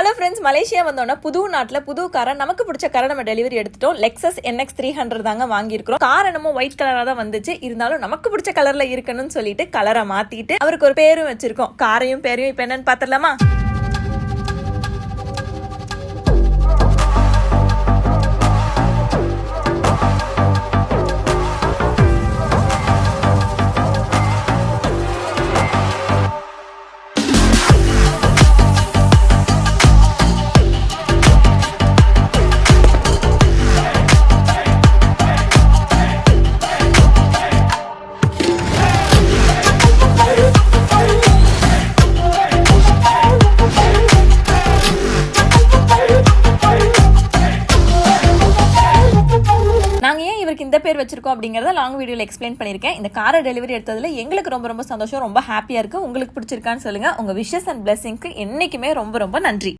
Hello friends, Malaysia வந்தோன்னா புது நாட்டில் புது காரை நமக்கு பிடிச்ச காரை நம்ம டெலிவரி எடுத்துட்டோம். லெக்ஸஸ் NX 300 தாங்க வாங்கியிருக்கிறோம். கார் என்னமோ ஒயிட் கலராக தான் வந்துச்சு. இருந்தாலும் நமக்கு பிடிச்ச கலர்ல இருக்கணும்னு சொல்லிட்டு கலரை மாத்திட்டு அவருக்கு ஒரு பேரும் வச்சிருக்கோம். காரையும் பேரையும் இப்போ என்னன்னு பார்த்துடலாமா? நாங்கள் ஏன் இவருக்கு இந்த பேர் வச்சிருக்கோம் அப்படிங்கிறத லாங் வீடியோவில் எக்ஸ்பிளைன் பண்ணியிருக்கேன். இந்த காரை டெலிவரி எடுத்ததில் எங்களுக்கு ரொம்ப ரொம்ப சந்தோஷம், ரொம்ப ஹாப்பியாக இருக்குது. உங்களுக்கு பிடிச்சிருக்கான்னு சொல்லுங்கள். உங்கள் விஷஸ் அண்ட் பிளெஸிங்க்கு என்றைக்குமே ரொம்ப ரொம்ப நன்றி.